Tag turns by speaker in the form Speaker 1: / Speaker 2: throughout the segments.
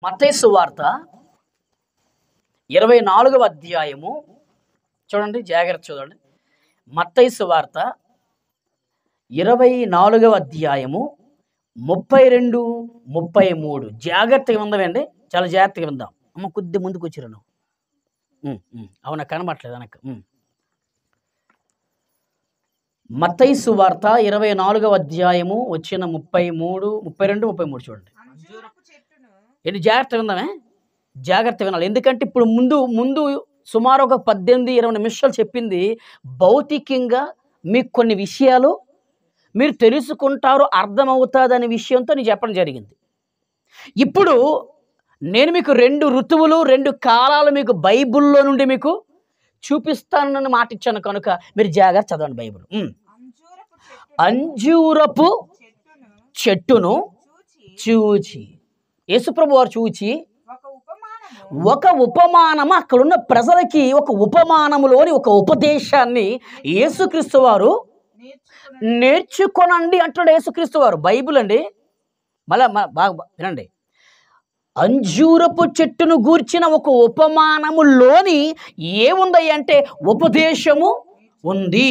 Speaker 1: మత్తయి సువార్త 24వ అధ్యాయము చూడండి, జాగ్రత్త చూడండి. మత్తయి సువార్త 24వ అధ్యాయము 32, 33 జాగ్రత్తగా ఉందామండి, చాలా జాగ్రత్తగా ఉందాం. అమ్మ కొద్ది ముందుకు వచ్చిరా నువ్వు. అవునా, కనబట్లేదు అనక. మత్తయి సువార్త 24వ అధ్యాయము వచ్చిన 33, 32, 33 చూడండి. ఏంటి జాగ్రత్తగా ఉందామే, జాగ్రత్త వినాలి. ఎందుకంటే ఇప్పుడు ముందు సుమారు ఒక 18-20 నిమిషాలు చెప్పింది భౌతికంగా మీకు కొన్ని విషయాలు మీరు తెలుసుకుంటారు, అర్థమవుతుంది అనే విషయంతో నేను చెప్పడం జరిగింది. ఇప్పుడు నేను మీకు 2 ఋతువులు 2 కాలాలు మీకు బైబిల్లో నుండి మీకు చూపిస్తానని మాట ఇచ్చాను కనుక మీరు జాగ్రత్త చదవండి బైబిల్. అంజూరపు చెట్టును చూచి, యేసుప్రభు వారు చూచి ఒక ఉపమానము, అక్కడున్న ప్రజలకి ఒక ఉపమానములోని ఒక ఉపదేశాన్ని యేసుక్రీస్తు వారు నేర్చుకొనండి అంటున్నాడు. యేసుక్రీస్తు వారు బైబిల్ అండి, మళ్ళా బాగా వినండి. అంజూరపు చెట్టును గూర్చిన ఒక ఉపమానములోని ఏముంది అంటే ఉపదేశము ఉంది.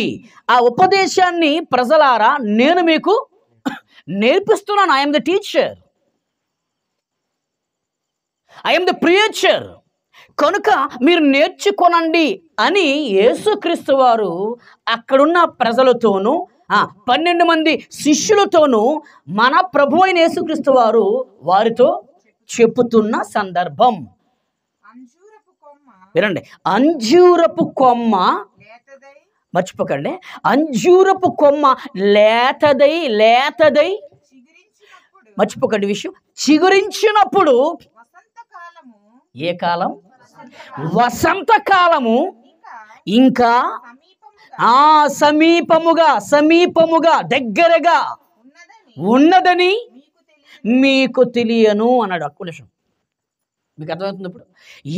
Speaker 1: ఆ ఉపదేశాన్ని ప్రజలారా నేను మీకు నేర్పిస్తున్నాను. I'm the teacher, I'm the preacher, కనుక మీరు నేర్చుకొనండి అని యేసుక్రీస్తు వారు అక్కడున్న ప్రజలతోనూ 12 మంది శిష్యులతోనూ మన ప్రభు అయిన యేసుక్రీస్తు వారు వారితో చెప్పుతున్న సందర్భం. వినండి, అంజూరపు కొమ్మ, మర్చిపోకండి, అంజూరపు కొమ్మ లేతదై మర్చిపోకండి విషయం, చిగురించినప్పుడు ఏ కాలం? వసంతకాలము ఇంకా సమీపముగా దగ్గరగా ఉన్నదని మీకు తెలియను అన్నాడు. ఒక్క నిమిషం, మీకు అర్థమవుతుంది. ఇప్పుడు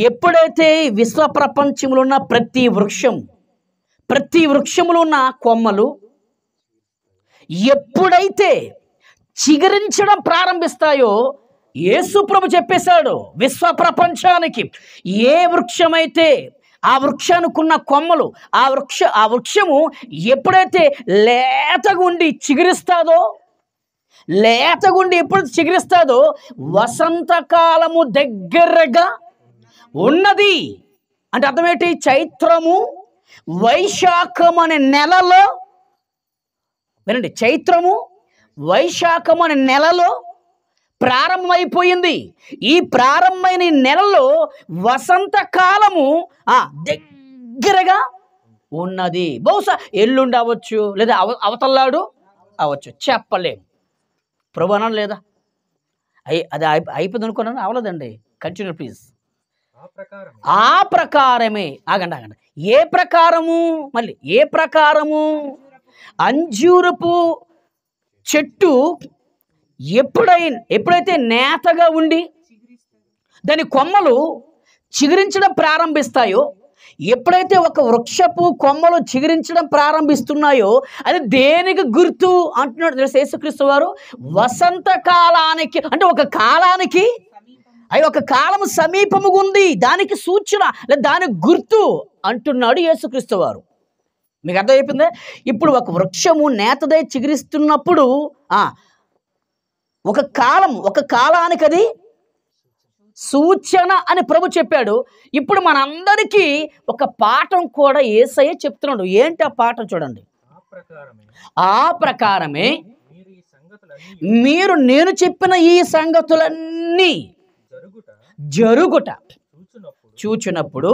Speaker 1: ఎప్పుడైతే విశ్వ ప్రపంచంలో ఉన్న ప్రతి వృక్షములో ఉన్న కొమ్మలు ఎప్పుడైతే చిగురించడం ప్రారంభిస్తాయో యేసుప్రభు చెప్పేశాడు విశ్వ ప్రపంచానికి, ఏ వృక్షమైతే ఆ వృక్షానికున్న కొమ్మలు ఆ వృక్షము ఎప్పుడైతే లేతగుండి ఎప్పుడు చిగురిస్తాదో వసంతకాలము దగ్గరగా ఉన్నది అంటే అర్థమేంటి? చైత్రము వైశాఖం అనే నెలలో, వినండి, చైత్రము వైశాఖం అనే నెలలో ప్రారంభమైపోయింది. ఈ ప్రారంభమైన నెలలో వసంతకాలము దగ్గరగా ఉన్నది. బహుశా ఎల్లుండి అవ్వచ్చు, లేదా అవతల్లాడు అవ్వచ్చు, చెప్పలేము. ప్రభు అన్నాడు లేదా? అది అయిపోయింది అనుకున్నాను, అవలేదండి. Continue please. ఆ ప్రకారమే, ఆగండి, ఏ ప్రకారము? మళ్ళీ ఏ ప్రకారము? అంజూరపు చెట్టు ఎప్పుడైతే నేతగా ఉండి దాని కొమ్మలు చిగురించడం ప్రారంభిస్తాయో, ఎప్పుడైతే ఒక వృక్షపు కొమ్మలు చిగురించడం ప్రారంభిస్తున్నాయో అది దేనికి గుర్తు అంటున్నాడు తెలుసు యేసుక్రీస్తు వారు? వసంతకాలానికి, అంటే ఒక కాలానికి, అవి ఒక కాలం సమీపముగా ఉంది, దానికి సూచన లేదా దానికి గుర్తు అంటున్నాడు యేసుక్రీస్తు వారు. మీకు అర్థమైపోయిందా? ఇప్పుడు ఒక వృక్షము నేతదై చిగురిస్తున్నప్పుడు ఒక కాలానికి అది సూచన అని ప్రభు చెప్పాడు. ఇప్పుడు మనందరికీ ఒక పాఠం కూడా యేసయ్య చెప్తున్నాడు. ఏంటి ఆ పాఠం? చూడండి. ఆ ప్రకారమే మీరు నేను చెప్పిన ఈ సంగతులన్నీ జరుగుట చూచినప్పుడు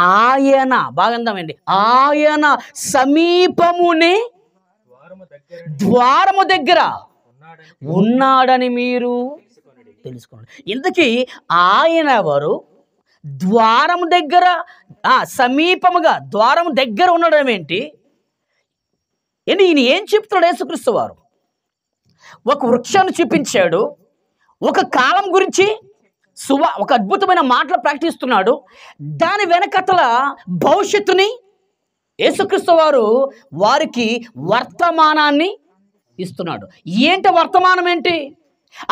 Speaker 1: ఆయన, బాగుందామండి, ఆయన సమీపమునే ద్వారము దగ్గర ఉన్నాడని మీరు తెలుసుకోండి. ఇంతకీ ఆయన ఎవరు? ద్వారం దగ్గర, సమీపముగా ద్వారం దగ్గర ఉండడం ఏంటి? ఈయన ఏం చెప్తున్నాడు యేసుక్రీస్తు వారు? ఒక వృక్షాన్ని చూపించాడు, ఒక కాలం గురించి ఒక అద్భుతమైన మాటలు ప్రకటిస్తున్నాడు. దాని వెనకతల భవిష్యత్తుని యేసుక్రీస్తు వారు వారికి వర్తమానాన్ని ఇస్తున్నాడు. ఏంటి వర్తమానం? ఏంటి?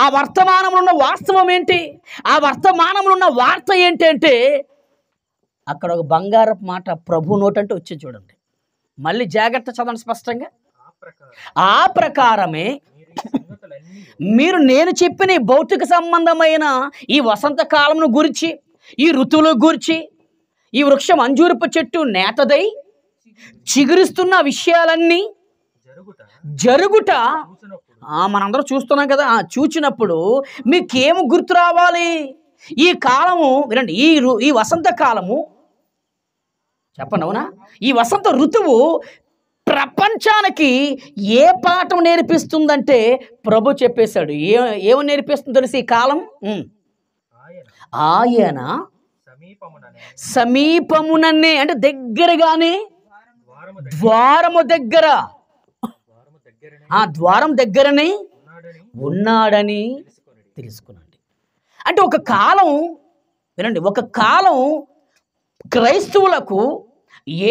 Speaker 1: ఆ వర్తమానంలో ఉన్న వాస్తవం ఏంటి? ఆ వర్తమానంలో ఉన్న వార్త ఏంటి అంటే అక్కడ ఒక బంగారపు మాట ప్రభు నోటంటే వచ్చింది చూడండి. మళ్ళీ జాగ్రత్త చదవండి స్పష్టంగా. ఆ ప్రకారమే మీరు నేను చెప్పిన ఈ భౌతిక సంబంధమైన ఈ వసంత కాలమును గురించి, ఈ ఋతువుల గురించి, ఈ వృక్షం అంజూరపు చెట్టు నేతదై చిగురిస్తున్న విషయాలన్నీ జరుగుట మనందరం చూస్తున్నాం కదా. చూచినప్పుడు మీకేమి గుర్తు రావాలి? ఈ కాలము వినండి, ఈ వసంత కాలము చెప్పండి, అవునా? ఈ వసంత ఋతువు ప్రపంచానికి ఏ పాఠం నేర్పిస్తుందంటే ప్రభు చెప్పేశాడు. ఏమో నేర్పిస్తుంది తెలిసి ఈ కాలం ఆయన సమీపముననే అంటే దగ్గరగానే, ద్వారము దగ్గర, ఆ ద్వారం దగ్గరనే ఉన్నాడని తెలుసుకునండి. అంటే ఒక కాలం వినండి, ఒక కాలం క్రైస్తవులకు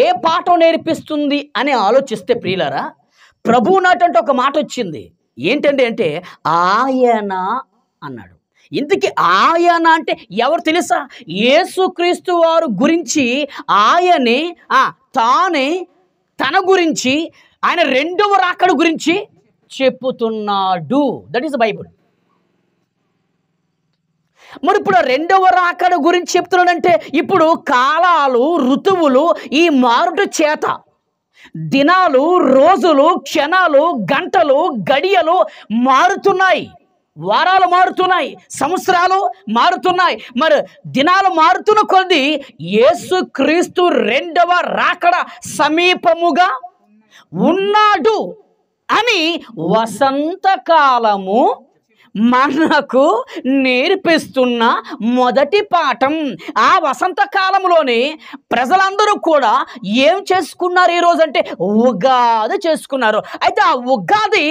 Speaker 1: ఏ పాఠం నేర్పిస్తుంది అని ఆలోచిస్తే ప్రియులారా, ప్రభువు నాటంటే ఒక మాట వచ్చింది. ఏంటంటే అంటే ఆయన అన్నాడు. ఇంతకీ ఆయన అంటే ఎవరు తెలుసా? యేసుక్రీస్తు వారు గురించి ఆయనే తానే తన గురించి ఆయన రెండవ రాకడ గురించి చెప్పుతున్నాడు. That is Bible. మరి ఇప్పుడు రెండవ రాకడ గురించి చెప్తున్నాడంటే ఇప్పుడు కాలాలు, ఋతువులు ఈ మారుట చేత దినాలు, రోజులు, క్షణాలు, గంటలు, గడియలు మారుతున్నాయి, వారాలు మారుతున్నాయి, సంవత్సరాలు మారుతున్నాయి. మరి దినాలు మారుతున్న కొద్దీ యేసుక్రీస్తు రెండవ రాకడ సమీపముగా ఉన్నాడు అని వసంతకాలము మనకు నేర్పిస్తున్న మొదటి పాఠం. ఆ వసంతకాలంలోనే ప్రజలందరూ కూడా ఏం చేసుకున్నారు ఈరోజు అంటే ఉగాది చేసుకున్నారు. అయితే ఆ ఉగాది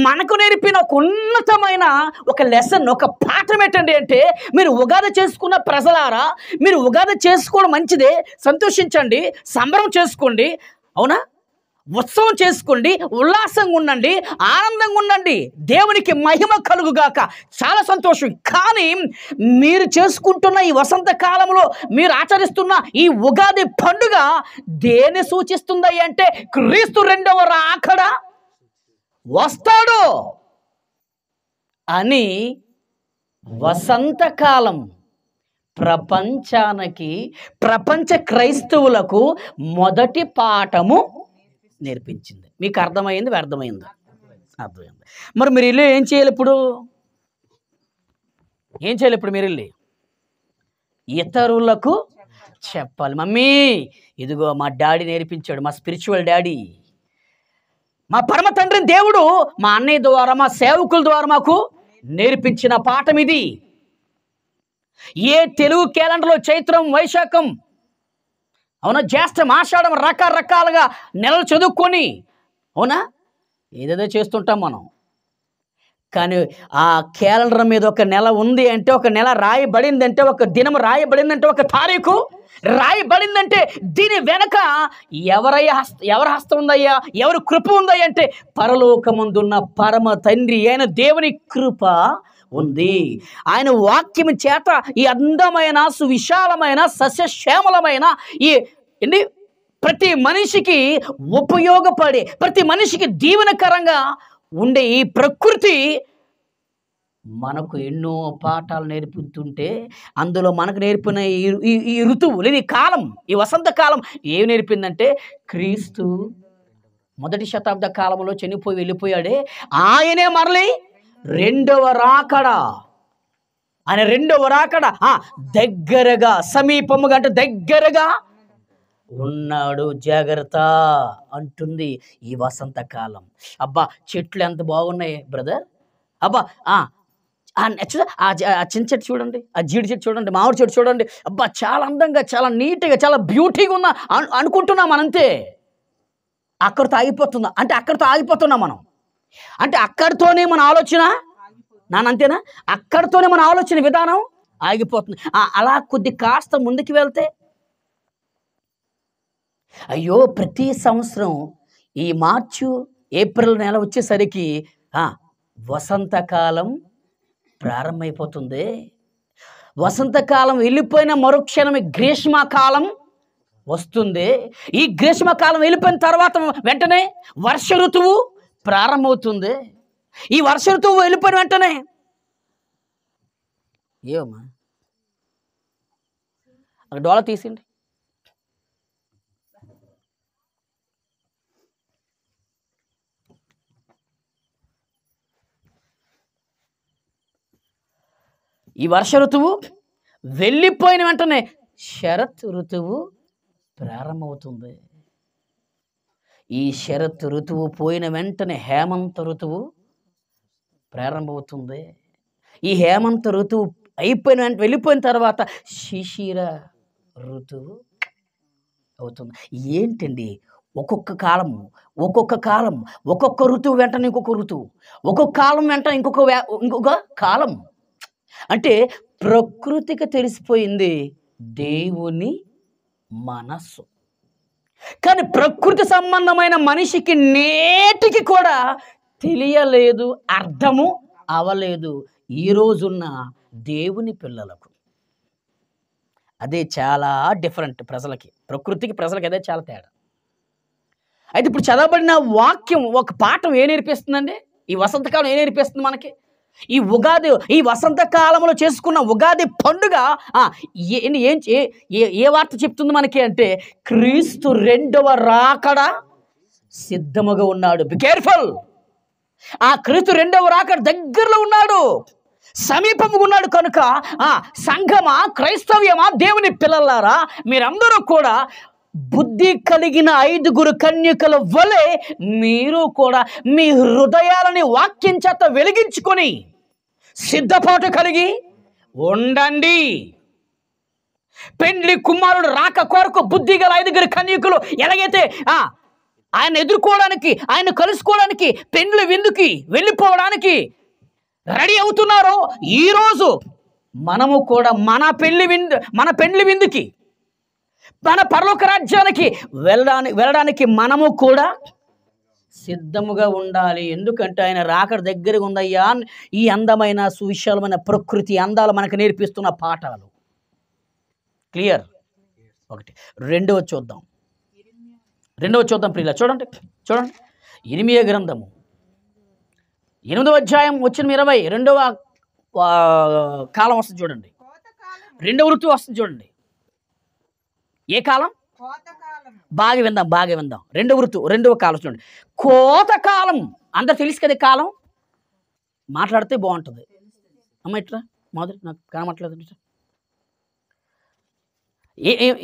Speaker 1: మనకు నేర్పిన ఒక ఉన్నతమైన ఒక లెసన్, ఒక పాఠం ఏంటండి అంటే, మీరు ఉగాది చేసుకున్న ప్రజలారా, మీరు ఉగాది చేసుకోవడం మంచిదే, సంతోషించండి, సంబరం చేసుకోండి, అవునా, ఉత్సవం చేసుకోండి, ఉల్లాసంగా ఉండండి, ఆనందంగా ఉండండి, దేవునికి మహిమ కలుగుగాక, చాలా సంతోషం. కానీ మీరు చేసుకుంటున్న ఈ వసంత కాలంలో మీరు ఆచరిస్తున్న ఈ ఉగాది పండుగ దేన్ని సూచిస్తుంది అంటే క్రీస్తు రెండవ రాకడ వస్తాడు అని. వసంతకాలం ప్రపంచానికి, ప్రపంచ క్రైస్తవులకు మొదటి పాఠము నేర్పించింది. మీకు అర్థమైంది? అర్థమైందా? అర్థమైంది. మరి మీరు వెళ్ళి ఏం చేయాలి? ఇప్పుడు ఏం చేయాలి? ఇప్పుడు మీరు వెళ్ళి ఇతరులకు చెప్పాలి. మమ్మీ ఇదిగో మా డాడీ నేర్పించాడు, మా స్పిరిచువల్ డాడీ, మా పరమ తండ్రిని దేవుడు మా అన్నయ్య ద్వారా, మా సేవకుల ద్వారా మాకు నేర్పించిన పాఠం ఇది. ఏ తెలుగు క్యాలెండర్లో చైత్రం, వైశాఖం, అవునా, జ్యేష్ఠం, ఆషాఢం రకరకాలుగా నెలలు చదువుకొని, అవునా, ఏదేదో చేస్తుంటాం మనం. కానీ ఆ క్యాలెండర్ మీద ఒక నెల ఉంది అంటే, ఒక నెల రాయబడిందంటే, ఒక దినం రాయబడిందంటే, ఒక తారీఖు రాయబడిందంటే దీని వెనక ఎవరి హస్తం ఉందయ్యా, ఎవరి కృప ఉందయ్యా అంటే పరలోకమందున్న పరమ తండ్రి అయిన దేవుని కృప ఉంది. ఆయన వాక్యం చేత ఈ అందమైన, సువిశాలమైన, సస్యశ్యామలమైన ఈ ప్రతి మనిషికి ఉపయోగపడే, ప్రతి మనిషికి దీవెనకరంగా ఉండే ఈ ప్రకృతి మనకు ఎన్నో పాఠాలు నేర్పుతుంటే, అందులో మనకు నేర్పిన ఈ ఋతువు లేదా ఈ కాలం, ఈ వసంత కాలం ఏం నేర్పిందంటే క్రీస్తు మొదటి శతాబ్ద కాలంలో చనిపోయి వెళ్ళిపోయాడే, ఆయనే మరలి రెండవ రాకడ, ఆయన రెండవ రాకడ దగ్గరగా, సమీపముగా అంటే దగ్గరగా ఉన్నాడు, జాగ్రత్త అంటుంది ఈ వసంతకాలం. అబ్బా చెట్లు ఎంత బాగున్నాయి బ్రదర్, అబ్బా చిన్న చెట్టు చూడండి, ఆ జీడి చెట్టు చూడండి, మామిడి చెట్టు చూడండి, అబ్బా చాలా అందంగా, చాలా నీట్గా, చాలా బ్యూటీగా ఉన్నా అనుకుంటున్నాం మనంతే. అక్కడితో ఆగిపోతుందా అంటే అక్కడితో ఆగిపోతున్నాం మనం. అంటే అక్కడితోనే మన ఆలోచన నానంతేనా, అక్కడితోనే మన ఆలోచన విధానం ఆగిపోతుంది. అలా కొద్ది కాస్త ముందుకు వెళ్తే, అయ్యో ప్రతి సంవత్సరం ఈ మార్చు, ఏప్రిల్ నెల వచ్చేసరికి వసంతకాలం ప్రారంభమైపోతుంది. వసంతకాలం వెళ్ళిపోయిన మరుక్షణమే గ్రీష్మకాలం వస్తుంది. ఈ గ్రీష్మకాలం వెళ్ళిపోయిన తర్వాత వెంటనే వర్ష ఋతువు ప్రారంభమవుతుంది. ఈ వర్ష ఋతువు వెళ్ళిపోయిన వెంటనే ఏమమ్మా అక్కడ డోల తీసిండి. ఈ వర్ష ఋతువు వెళ్ళిపోయిన వెంటనే శరత్ ఋతువు ప్రారంభమవుతుంది. ఈ శరత్ ఋతువు పోయిన వెంటనే హేమంత ఋతువు ప్రారంభమవుతుంది. ఈ హేమంత ఋతువు అయిపోయిన వెంటనే వెళ్ళిపోయిన తర్వాత శిశిర ఋతువు అవుతుంది. ఏంటండి ఒక్కొక్క కాలం ఒక్కొక్క ఋతువు వెంటనే ఇంకొక ఋతువు, ఒక్కొక్క కాలం వెంట ఇంకొక కాలం. అంటే ప్రకృతికి తెలిసిపోయింది దేవుని మనస్సు. కానీ ప్రకృతి సంబంధమైన మనిషికి నేటికి కూడా తెలియలేదు, అర్థము అవలేదు ఈ రోజున్న దేవుని పిల్లలకు. అదే చాలా డిఫరెంట్ ప్రజలకి, ప్రకృతికి ప్రజలకి అదే చాలా తేడా. అయితే ఇప్పుడు చదవబడిన వాక్యం ఒక పాఠం ఏం నేర్పిస్తుందండి? ఈ వసంతకాలం ఏం నేర్పిస్తుంది మనకి? ఈ ఉగాది, ఈ వసంతకాలంలో చేసుకున్న ఉగాది పండుగ ఏ వార్త చెప్తుంది మనకి అంటే క్రీస్తు రెండవ రాకడ సిద్ధముగా ఉన్నాడు. Be careful. ఆ క్రీస్తు రెండవ రాకడ దగ్గరలో ఉన్నాడు, సమీపంగా ఉన్నాడు. కనుక సంఘమా, క్రైస్తవ్యమా, దేవుని పిల్లలారా, మీరందరూ కూడా బుద్ధి కలిగిన 5 కన్యకల వలె మీరు కూడా మీ హృదయాలని వాక్యం చేత వెలిగించుకొని సిద్ధపాటు కలిగి ఉండండి. పెండ్లి కుమారుడు రాక కొరకు బుద్ధి గల 5 కన్యకులు ఎలాగైతే ఆయన ఎదుర్కోవడానికి, ఆయన కలుసుకోవడానికి, పెండ్లి విందుకి వెళ్ళిపోవడానికి రెడీ అవుతున్నారో, ఈరోజు మనము కూడా మన పెండ్లి విందుకి, మన పరలోక రాజ్యానికి వెళ్ళడానికి మనము కూడా సిద్ధముగా ఉండాలి. ఎందుకంటే ఆయన రాకడ దగ్గరగా ఉందయ్యా. ఈ అందమైన సువిశాలమైన ప్రకృతి అందాలు మనకు నేర్పిస్తున్న పాఠాలు క్లియర్. ఒకటి. రెండవ చూద్దాం ప్రియుల. చూడండి ఇర్మీయా గ్రంథము 8వ అధ్యాయం వచ్చిన 22వ కాలం వస్తుంది చూడండి. 2వ ఋతువు వస్తుంది చూడండి. ఏ కాలం? బాగా విందాం. 2వ ఋతువు, 2వ కాలం చూడండి. కోతకాలం. అందరు తెలుసు కదా కాలం. మాట్లాడితే బాగుంటుంది. అమ్మ ఇట్లా మాధురి, నాకు కనమట్లేదు.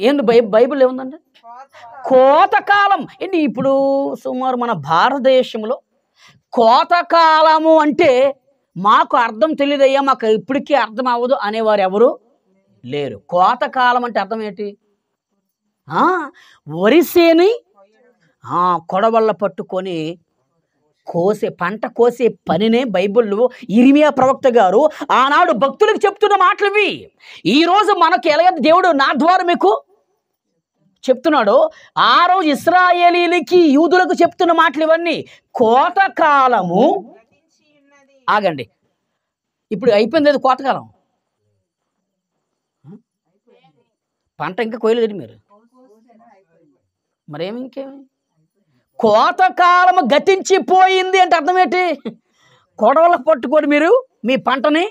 Speaker 1: ఏంటి బైబిల్ ఏముందండి? కోతకాలం. ఏంటి ఇప్పుడు సుమారు మన భారతదేశంలో కోతకాలము అంటే మాకు అర్థం తెలియదయ్యా, మాకు ఇప్పటికీ అర్థం అవ్వదు అనేవారు ఎవరు లేరు. కోతకాలం అంటే అర్థం ఏంటి? వరిసేని కొడవళ్ళ పట్టుకొని పంట కోసే పనినే బైబిల్లో ఇర్మీయా ప్రవక్త గారు ఆనాడు భక్తులకు చెప్తున్న మాటలు ఇవి. ఈరోజు మనకు ఎలాగైతే దేవుడు నా ద్వారా మీకు చెప్తున్నాడో, ఆ రోజు ఇశ్రాయేలీలకి, యూదులకు చెప్తున్న మాటలు ఇవన్నీ. కోతకాలము ఆగండి, ఇప్పుడు అయిపోయింది అది కోతకాలం. పంట ఇంకా కోయలేదు మీరు, మరేమి ఇంకేమి? కోతకాలము గతించిపోయింది అంటే అర్థం ఏంటి? కొడవల పట్టుకొని మీరు మీ పంటని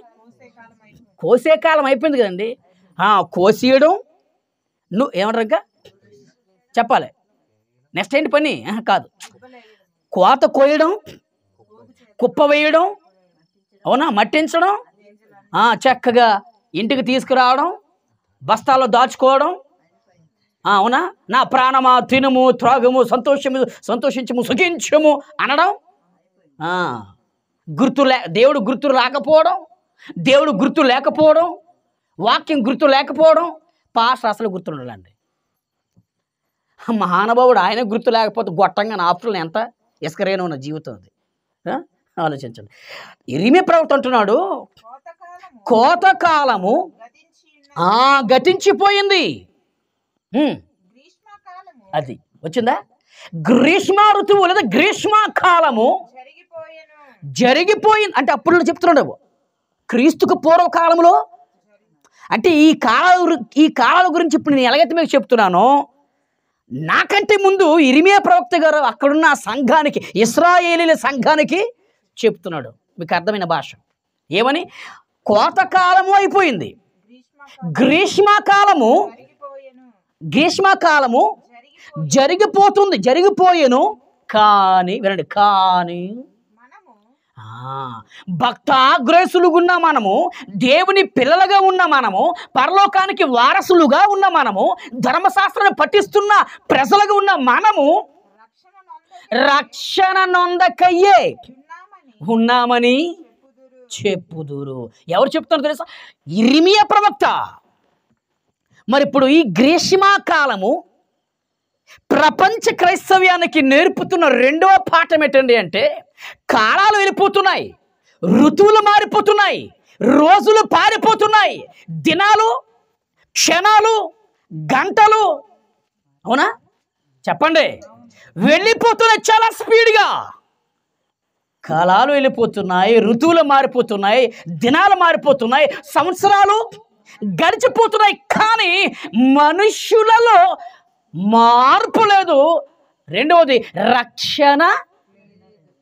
Speaker 1: కోసే కాలం అయిపోయింది కదండి. కోసేయడం ఏమంటారు ఇంకా చెప్పాలి. నెక్స్ట్ ఏంటి పని? కాదు, కోత కోయడం, కుప్ప వేయడం, అవునా, మట్టించడం, చక్కగా ఇంటికి తీసుకురావడం, బస్తాల్లో దాచుకోవడం, అవునా, నా ప్రాణమా తినుము త్రాగము సంతోషించము సుఖించము అనడం. దేవుడు గుర్తు రాకపోవడం, దేవుడు గుర్తు లేకపోవడం, వాక్యం గుర్తు లేకపోవడం, పాస్ అసలు గుర్తుండాలండి. మహానుభావుడు ఆయన గుర్తు లేకపోతే గొట్టంగా ఆఫ్టర్లు ఎంత ఇసుకరైన ఉన్న జీవితం అది. ఆలోచించండి. ఇర్మీయా ప్రవక్త అంటున్నాడు కోతకాలము గతించిపోయింది. అది వచ్చిందా? గ్రీష్మ ఋతువు లేదా గ్రీష్మకాలము జరిగిపోయింది అంటే అప్పుడు చెప్తున్నాడు. క్రీస్తుకు పూర్వకాలంలో అంటే ఈ కాలాల గురించి ఇప్పుడు నేను ఎలాగైతే మీకు చెప్తున్నానో, నాకంటే ముందు ఇర్మియా ప్రవక్త గారు అక్కడున్న ఆ సంఘానికి, ఇశ్రాయేలీల సంఘానికి చెప్తున్నాడు. మీకు అర్థమైన భాష ఏమని? కోతకాలము అయిపోయింది, గ్రీష్మకాలము జరిగిపోయేను. కానీ వినండి, కానీ భక్తాగ్రేసులుగా ఉన్న మనము, దేవుని పిల్లలుగా ఉన్న మనము, పరలోకానికి వారసులుగా ఉన్న మనము, ధర్మశాస్త్రాన్ని పఠిస్తున్న ప్రజలుగా ఉన్న మనము రక్షణ నొందకయ్యే ఉన్నామని చెప్పుదురు. ఎవరు చెప్తున్నారు తెలుసా? ఇర్మియా ప్రవక్త. మరి ఇప్పుడు ఈ గ్రీష్మకాలము ప్రపంచ క్రైస్తవ్యానికి నేర్పుతున్న రెండవ పాఠం ఏంటండి అంటే, కాలాలు వెళ్ళిపోతున్నాయి, ఋతువులు మారిపోతున్నాయి, రోజులు పారిపోతున్నాయి, దినాలు, క్షణాలు, గంటలు, అవునా చెప్పండి, వెళ్ళిపోతున్నాయి చాలా స్పీడ్గా. కాలాలు వెళ్ళిపోతున్నాయి, ఋతువులు మారిపోతున్నాయి, దినాలు మారిపోతున్నాయి, సంవత్సరాలు గడిచిపోతున్నాయి. కానీ మనుష్యులలో మార్పు లేదు. రెండవది, రక్షణ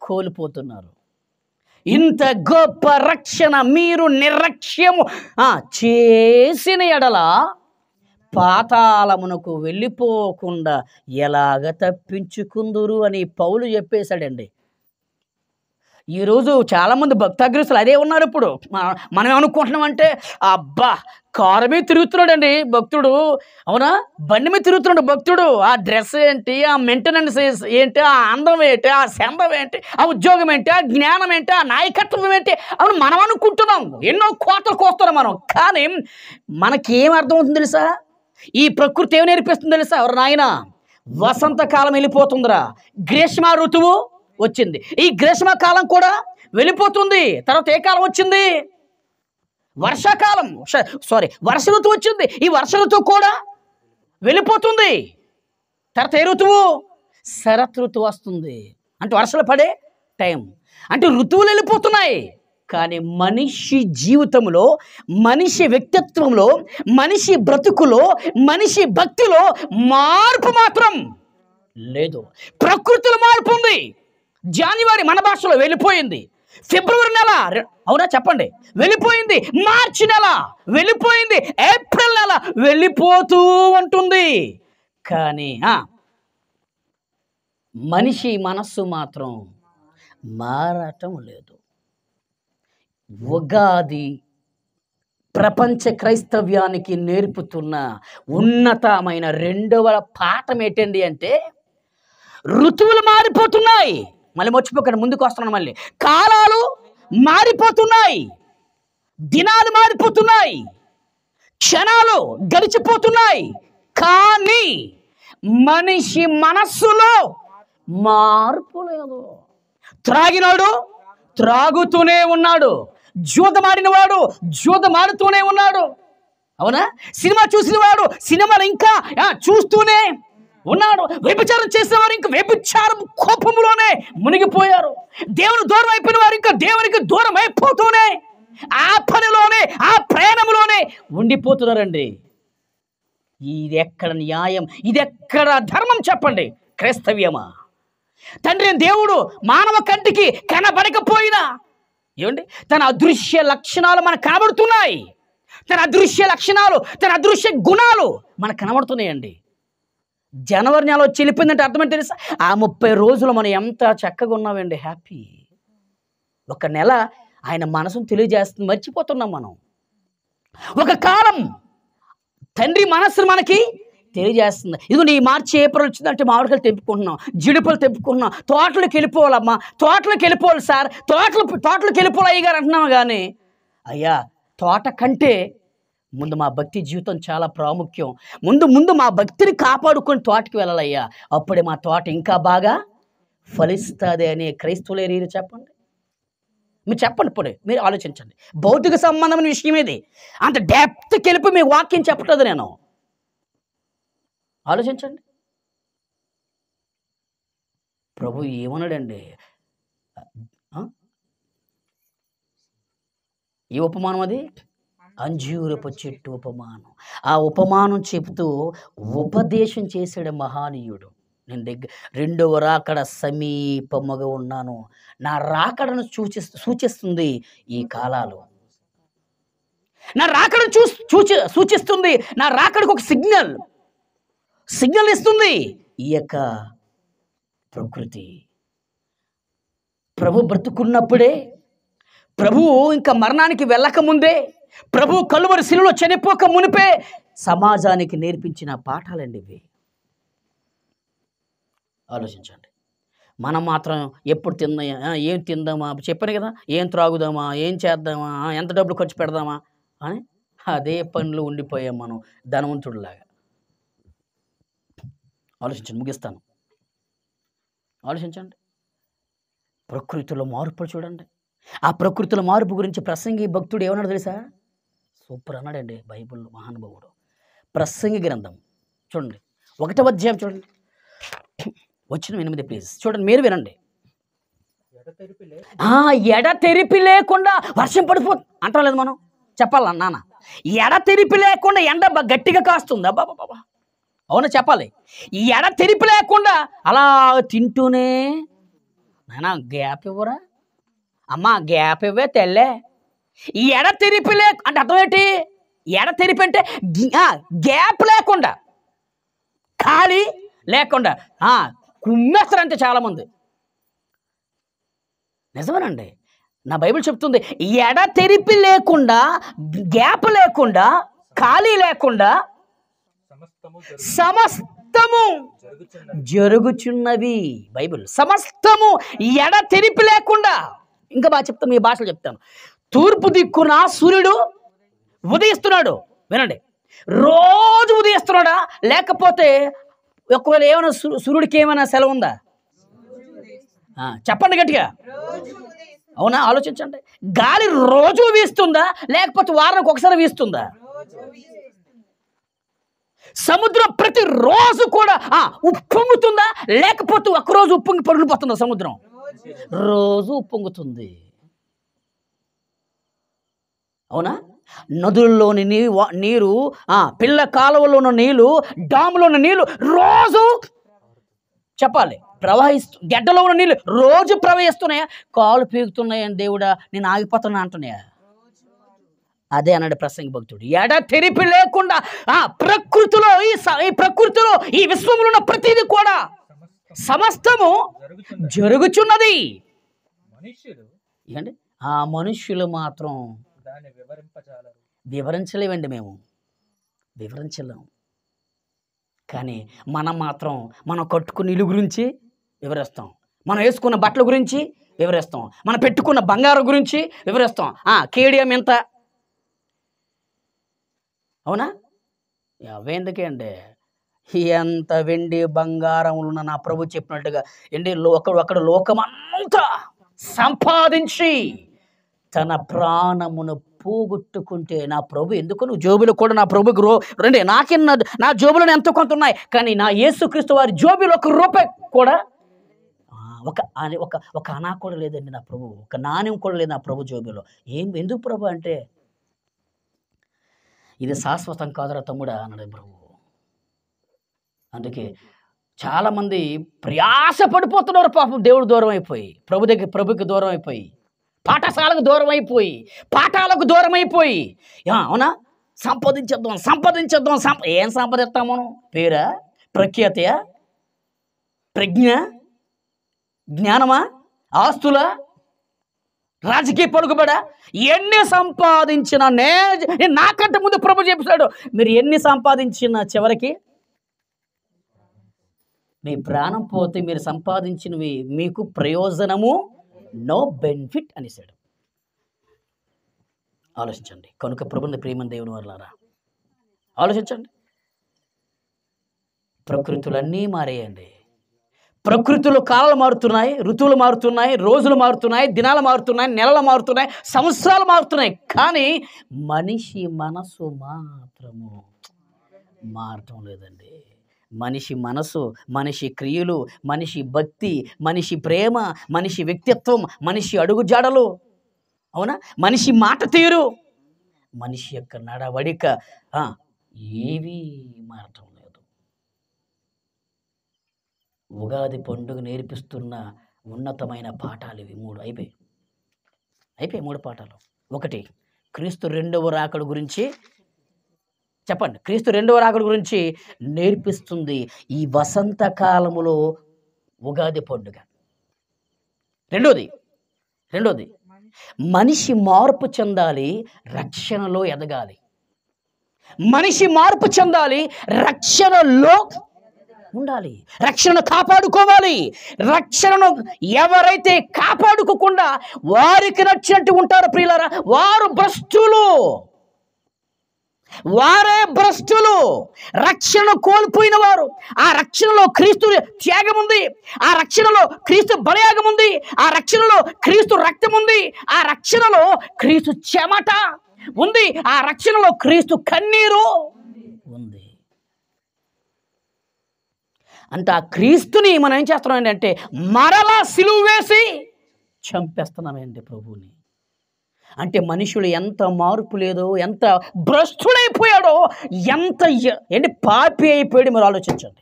Speaker 1: కోల్పోతున్నారు. ఇంత గొప్ప రక్షణ మీరు నిర్లక్ష్యము చేసిన ఎడల పాతాళమునకు వెళ్ళిపోకుండా ఎలాగ తప్పించుకుందురు అని పౌలు చెప్పేశాడండి. ఈరోజు చాలామంది భక్తాగ్రస్తులు అదే ఉన్నారు. ఇప్పుడు మనం ఏమనుకుంటున్నామంటే, అబ్బా కారు మీద తిరుగుతున్నాడండి భక్తుడు, అవునా, బండి మీద తిరుగుతున్నాడు భక్తుడు, ఆ డ్రెస్ ఏంటి, ఆ మెయింటెనెన్స్ ఏంటి, ఆ అందం ఏంటి, ఆ చందం ఏంటి, ఆ ఉద్యోగం ఏంటి, ఆ జ్ఞానం ఏంటి, ఆ నాయకత్వం ఏంటి, అవును మనం అనుకుంటున్నాం. ఎన్నో కోతలు కోస్తున్నాం మనం. కానీ మనకేం అర్థం అవుతుంది తెలుసా? ఈ ప్రకృతి ఏమి నేర్పిస్తుంది తెలుసా? ఎవరు నాయన, వసంతకాలం వెళ్ళిపోతుందిరా, గ్రీష్మ ఋతువు వచ్చింది, ఈ గ్రీష్మకాలం కూడా వెళ్ళిపోతుంది. తర్వాత ఏ కాలం వచ్చింది? వర్షాకాలం, వర్ష ఋతువు వచ్చింది, ఈ వర్ష ఋతువు కూడా వెళ్ళిపోతుంది. తర్వాత ఏ ఋతువు? శరత్ ఋతువు వస్తుంది, అంటే వర్షాలు పడే టైం. అంటే ఋతువులు వెళ్ళిపోతున్నాయి. కానీ మనిషి జీవితంలో, మనిషి వ్యక్తిత్వంలో, మనిషి బ్రతుకులో, మనిషి భక్తిలో మార్పు మాత్రం లేదు. ప్రకృతిలో మార్పు ఉంది. జనవరి మన భాషలో వెళ్ళిపోయింది, ఫిబ్రవరి నెల, అవునా చెప్పండి, వెళ్ళిపోయింది, మార్చి నెల వెళ్ళిపోయింది, ఏప్రిల్ నెల వెళ్ళిపోతూ ఉంటుంది. కానీ మనిషి మనస్సు మాత్రం మారటం లేదు. ఉగాది ప్రపంచ క్రైస్తవ్యానికి నేర్పుతున్న ఉన్నతమైన రెండవ పాఠం ఏంటండి అంటే, ఋతువులు మారిపోతున్నాయి. మళ్ళీ మర్చిపోకండి, ముందుకు వస్తున్నాను. మళ్ళీ కాలాలు మారిపోతున్నాయి, దినాలు మారిపోతున్నాయి, క్షణాలు గడిచిపోతున్నాయి. కానీ మనిషి మనస్సులో మార్పు లేదు. త్రాగినాడు త్రాగుతూనే ఉన్నాడు, జూదమాడినవాడు జూదమాడుతూనే ఉన్నాడు, అవునా, సినిమా చూసిన వాడు సినిమాలు ఇంకా చూస్తూనే ఉన్నాడు, వ్యభిచారం చేసిన వారు ఇంకా వ్యభిచారం కోపంలోనే మునిగిపోయారు, దేవుని దూరం అయిపోయిన వారు ఇంకా దేవునికి దూరం అయిపోతూనే ఆ పనిలోనే, ఆ ప్రయాణంలోనే ఉండిపోతున్నారండి. ఇది ఎక్కడ న్యాయం? ఇది ఎక్కడ ధర్మం? చెప్పండి. క్రైస్తవ్యమా? తండ్రి దేవుడు మానవ కంటికి కనబడకపోయినా ఏమండి, తన అదృశ్య లక్షణాలు మనకు కనబడుతున్నాయి. తన అదృశ్య లక్షణాలు, తన అదృశ్య గుణాలు మనకు కనబడుతున్నాయండి. జనవరి నెల వచ్చి వెళ్ళిపోయిందంటే అర్థమేంటి తెలుసా? ఆ 30 రోజులు మనం ఎంత చక్కగా ఉన్నామండి, హ్యాపీ. ఒక నెల ఆయన మనసును తెలియజేస్తుంది, మర్చిపోతున్నాం మనం. ఒక కాలం తండ్రి మనస్సును మనకి తెలియజేస్తుంది. ఇది నీ మార్చి ఏప్రిల్ వచ్చిందంటే మామిడికాయలు తెంపుకుంటున్నాం, జీడిపళ్ళు తెంపుకుంటున్నాం, తోటలోకి వెళ్ళిపోవాలమ్మా, తోటలోకి వెళ్ళిపోవాలి సార్, తోటలోకి వెళ్ళిపోవాలి అయ్యగారు అంటున్నాము. కానీ అయ్యా, తోట కంటే ముందు మా భక్తి జీవితం చాలా ప్రాముఖ్యం. ముందు మా భక్తిని కాపాడుకొని తోటకి వెళ్ళాలయ్యా, అప్పుడే మా తోట ఇంకా బాగా ఫలిస్తుంది అని క్రైస్తవులు ఏరియా చెప్పండి. మీరు చెప్పండి, ఇప్పుడు మీరు ఆలోచించండి. భౌతిక సంబంధమైన విషయం ఇది. అంత డెప్త్కి వెళ్ళిపోయి మీ వాక్యం చెప్పట్లేదు నేను. ఆలోచించండి. ప్రభు ఏమన్నాడండి? ఈ ఉపమానం అది అంజూరపు చెట్టు ఉపమానం. ఆ ఉపమానం చెబుతూ ఉపదేశం చేశాడు మహానీయుడు. నేను రెండవ రాకడ సమీపముగా ఉన్నాను. నా రాకడను సూచిస్తుంది ఈ కాలాలు. నా రాకడను సూచిస్తుంది. నా రాకడకు ఒక సిగ్నల్ ఇస్తుంది ఈ యొక్క ప్రకృతి. ప్రభు బ్రతుకున్నప్పుడే, ప్రభువు ఇంకా మరణానికి వెళ్ళకముందే, ప్రభు కలువరి శిలువలో చనిపోక మునిపే సమాజానికి నేర్పించిన పాఠాలండి ఇవి. ఆలోచించండి. మనం మాత్రం ఎప్పుడు ఏం తిందామా, చెప్పాను కదా, ఏం త్రాగుదామా, ఏం చేద్దామా, ఎంత డబ్బులు ఖర్చు పెడదామా అని అదే పనులు ఉండిపోయాం మనం ధనవంతుడిలాగా. ఆలోచించండి, ముగిస్తాను. ఆలోచించండి. ప్రకృతిలో మార్పులు చూడండి. ఆ ప్రకృతిలో మార్పు గురించి ప్రసంగి భక్తుడు ఏమన్నాడు తెలుసా? సూపర్ అన్నాడండి బైబిల్ మహానుభావుడు. ప్రసంగి గ్రంథం చూడండి, 1వ అధ్యాయం చూడండి, వచ్చిన 8 ప్లీజ్ చూడండి, మీరు వినండి. ఎడతెరిపి లేకుండా వర్షం పడిపోతుంది అంటాం లేదు మనం, చెప్పాలా నాన్న? ఎడతెరిపి లేకుండా ఎండ గట్టిగా కాస్తుంది. అబ్బాబాబా, అవునా చెప్పాలి. ఎడతెరిపి లేకుండా అలా తింటూనే, నాన్న గ్యాప్ ఇవ్వరా అమ్మా, గ్యాప్ ఇవ్వే తెల్లే. ఈ ఎడతెరిపి అంటే అర్థం ఏంటి? ఎడతెరిపి అంటే గ్యాప్ లేకుండా, ఖాళీ లేకుండా కుమ్మేస్తారంటే చాలామంది. నిజమేనండి, నా బైబిల్ చెప్తుంది. ఎడతెరిపి లేకుండా, గ్యాప్ లేకుండా, ఖాళీ లేకుండా సమస్తము జరుగుచున్నవి. బైబిల్ సమస్తము ఎడతెరిపి లేకుండా. ఇంకా బాగా చెప్తాను, మీ భాషలో చెప్తాను. తూర్పు దిక్కున సూర్యుడు ఉదయిస్తున్నాడు. వినండి, రోజు ఉదయిస్తున్నాడా? లేకపోతే ఒకవేళ ఏమైనా సూర్యుడికి ఏమైనా సెలవు ఉందా? చెప్పండి గట్టిగా. అవునా? ఆలోచించండి. గాలి రోజు వీస్తుందా? లేకపోతే వారానికి ఒకసారి వీస్తుందా? సముద్రం ప్రతిరోజు కూడా ఉప్పొంగుతుందా? లేకపోతే ఒకరోజు ఉప్పొంగి పరుగుపోతుందా? సముద్రం రోజు ఉప్పొంగుతుంది. అవునా? నదుల్లోని నీరు, పిల్ల కాలువలో ఉన్న నీళ్ళు, డాములో ఉన్న నీళ్ళు రోజు చెప్పాలి గడ్డలో ఉన్న నీళ్ళు రోజు ప్రవహిస్తున్నాయా? కాలు పీగుతున్నాయని దేవుడా నేను ఆగిపోతున్నా అంటున్నాయా? అదే అన్నాడు ప్రసంగి భక్తుడు. ఎడతెరిపి లేకుండా ప్రకృతిలో, ఈ ప్రకృతిలో, ఈ విశ్వంలో ఉన్న ప్రతిదీ కూడా సమస్తము జరుగుచున్నది. ఏంటి? ఆ మనుష్యులు మాత్రం వివరించలేమండి, మేము వివరించలేము. కానీ మనం మాత్రం మనం కట్టుకున్న ఇల్లు గురించి వివరిస్తాం, మనం వేసుకున్న బట్టల గురించి వివరిస్తాం, మనం పెట్టుకున్న బంగారం గురించి వివరిస్తాం. కేడియం ఎంత, అవునా? అవేందుకే అండి, ఎంత వెండి బంగారం ఉన్న నా ప్రభు చెప్పినట్టుగా ఏంటి, అక్కడ లోకమంతా సంపాదించి తన ప్రాణమును పోగొట్టుకుంటే నా ప్రభు ఎందుకు? నువ్వు జోబులో కూడా నా ప్రభుకి రండి, నా జోబులో ఎంతో కొంత ఉన్నాయి, కానీ నా యేసుక్రీస్తు వారి జోబులో ₹1 కూడా ఒక అనా కూడా లేదండి నా ప్రభు, ఒక నాణ్యం కూడా లేదు నా ప్రభు జోబులో. ఎందుకు ప్రభు అంటే, ఇది శాశ్వతం కాదురా తమ్ముడా అన్నాడు ప్రభు. అందుకే చాలామంది ప్రయాస పడిపోతున్నారు పాపం, దేవుడు దూరం అయిపోయి, ప్రభుకి దూరం అయిపోయి, పాఠశాలకు దూరం అయిపోయి, పాఠాలకు దూరం అయిపోయి. అవునా? సంపాదించేద్దాం. ఏం సంపాదిస్తాం మనం? పేరా, ప్రఖ్యాతయా, ప్రజ్ఞ, జ్ఞానమా, ఆస్తుల, రాజకీయ పలుకుబడా? ఎన్ని సంపాదించినా నాకంటే ముందు ప్రభు చెప్పాడు, మీరు ఎన్ని సంపాదించినా చివరికి మీ ప్రాణం పోతే మీరు సంపాదించినవి మీకు ప్రయోజనము, నో బెనిఫిట్ అనేసాడు. ఆలోచించండి. కనుక ప్రభుని ప్రేమ దేవుని వల్లారా ఆలోచించండి. ప్రకృతులన్నీ మారేయండి. ప్రకృతిలో కాలాలు మారుతున్నాయి, ఋతువులు మారుతున్నాయి, రోజులు మారుతున్నాయి, దినాలు మారుతున్నాయి, నెలలు మారుతున్నాయి, సంవత్సరాలు మారుతున్నాయి. కానీ మనిషి మనసు మాత్రము మారటం లేదండి. మనిషి మనసు, మనిషి క్రియలు, మనిషి భక్తి, మనిషి ప్రేమ, మనిషి వ్యక్తిత్వం, మనిషి అడుగుజాడలు అవునా? మనిషి మాట తీరు, మనిషి యొక్క నడవడిక ఏవీ మారటం లేదు. ఉగాది పండుగ నేర్పిస్తున్న ఉన్నతమైన పాఠాలు ఇవి 3 అయిపోయి 3 పాఠాలు. 1, క్రీస్తు రెండవ రాకడ గురించి చెప్పండి. క్రీస్తు రెండవ రాకడ గురించి నేర్పిస్తుంది ఈ వసంత కాలములో ఉగాది పండుగ. రెండోది మనిషి మార్పు చెందాలి, రక్షణలో ఎదగాలి. మనిషి మార్పు చెందాలి, రక్షణలో ఉండాలి, రక్షణ కాపాడుకోవాలి. రక్షణను ఎవరైతే కాపాడుకోకుండా వారికి నచ్చినట్టు ఉంటారో ప్రియులారా, వారే భ్రష్టులు. రక్షణ కోల్పోయిన వారు, ఆ రక్షణలో క్రీస్తు త్యాగం ఉంది, ఆ రక్షణలో క్రీస్తు బలియాగం ఉంది, ఆ రక్షణలో క్రీస్తు రక్తం ఉంది, ఆ రక్షణలో క్రీస్తు చెమట ఉంది, ఆ రక్షణలో క్రీస్తు కన్నీరు ఉంది. అంటే ఆ క్రీస్తుని మనం ఏం చేస్తున్నాం అంటే మరలా సిలువ వేసి చంపేస్తున్నామండి ప్రభువుని. అంటే మనుషులు ఎంత మార్పు లేదో, ఎంత భ్రష్టుడైపోయాడో, ఎంత పాపి అయిపోయాడు మీరు ఆలోచించండి.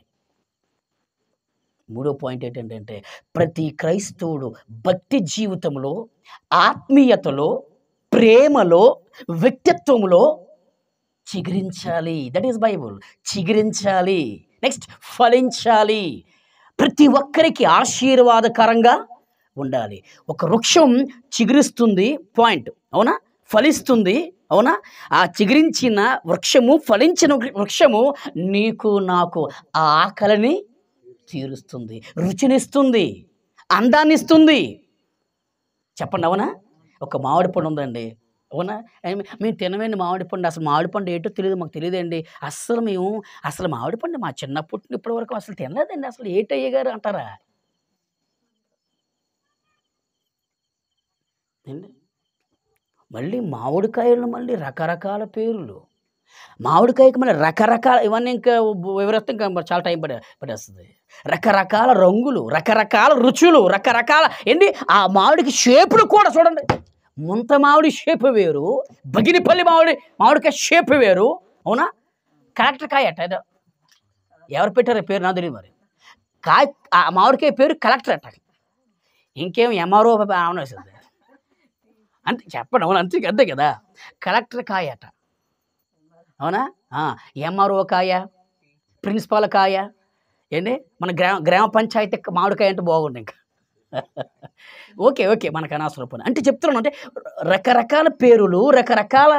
Speaker 1: 3వ పాయింట్ ఏంటంటే ప్రతి క్రైస్తవుడు భక్తి జీవితంలో, ఆత్మీయతలో, ప్రేమలో, వ్యక్తిత్వంలో చిగురించాలి. That is Bible. చిగురించాలి, నెక్స్ట్ ఫలించాలి, ప్రతి ఒక్కరికి ఆశీర్వాదకరంగా ఉండాలి. ఒక వృక్షం చిగురిస్తుంది, పాయింట్, అవునా? ఫలిస్తుంది, అవునా? ఆ చిగురించిన వృక్షము, ఫలించిన వృక్షము నీకు నాకు ఆ ఆకలిని తీరుస్తుంది, రుచినిస్తుంది, అందాన్ని ఇస్తుంది. చెప్పండి, అవునా? ఒక మామిడి పండు ఉందండి, అవునా? మేము తినమండి మామిడి పండు, అసలు మామిడి పండు ఏంటో తెలియదు, మాకు తెలియదండి, అసలు మామిడి పండు మా చిన్నప్పటి ఇప్పటి వరకు అసలు తినలేదండి, అసలు ఏటయ్య గారు అంటారా? మళ్ళీ మామిడికాయలు మళ్ళీ రకరకాల పేర్లు, మామిడికాయకి మళ్ళీ రకరకాల, ఇవన్నీ ఇంకా వివరిస్తే ఇంకా చాలా టైం పడేస్తుంది. రకరకాల రంగులు, రకరకాల రుచులు, రకరకాల ఆ మామిడికి షేపులు కూడా చూడండి. ముంత మామిడి షేపు వేరు, బగినిపల్లి మామిడికాయ షేపు వేరు, అవునా? కలెక్టర్ కాయ అట, ఎవరు పెట్టారో పేరు నాకు తెలియదు. మరి ఆ మామిడికాయ పేరు కలెక్టర్ అట, ఇంకేం ఎంఆర్ఓ అవునేసింది అంటే చెప్పండి, అవునా? అంతే కదా, కలెక్టర్ కాయ అట, అవునా? ఎంఆర్ఓ కాయ, ప్రిన్సిపాల్ కాయ, మన గ్రామ పంచాయతీ మామిడికాయ అంటే బాగుంది ఇంకా. ఓకే మనకు అనవసరం పని అంటే చెప్తున్నాను. అంటే రకరకాల పేరులు, రకరకాల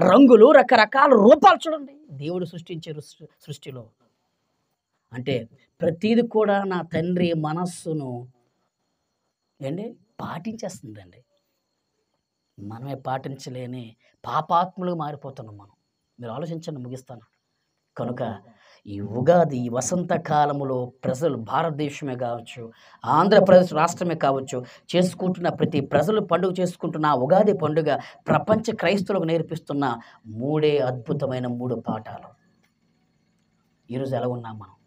Speaker 1: రంగులు, రకరకాల రూపాలు చూడండి దేవుడు సృష్టించే సృష్టిలో. అంటే ప్రతిది కూడా నా తండ్రి మనస్సును పాటించేస్తుందండి. మనమే పాటించలేని పాపాత్ములు మారిపోతున్నాం మనం. మీరు ఆలోచించండి, ముగిస్తాను. కనుక ఈ ఉగాది, ఈ వసంతకాలములో ప్రజలు, భారతదేశమే కావచ్చు, ఆంధ్రప్రదేశ్ రాష్ట్రమే కావచ్చు, చేసుకుంటున్న ప్రతి ప్రజలు పండుగ చేసుకుంటున్న ఉగాది పండుగ ప్రపంచ క్రైస్తవులకు నేర్పిస్తున్న 3 అద్భుతమైన 3 పాఠాలు. ఈరోజు ఎలా ఉన్నాం మనం?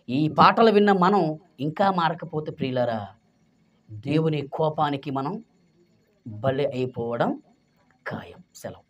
Speaker 1: ఈ పాటలు విన్న మనం ఇంకా మారకపోతే ప్రియులారా, దేవుని కోపానికి మనం బలి అయిపోవడం ఖాయం. సెలవు.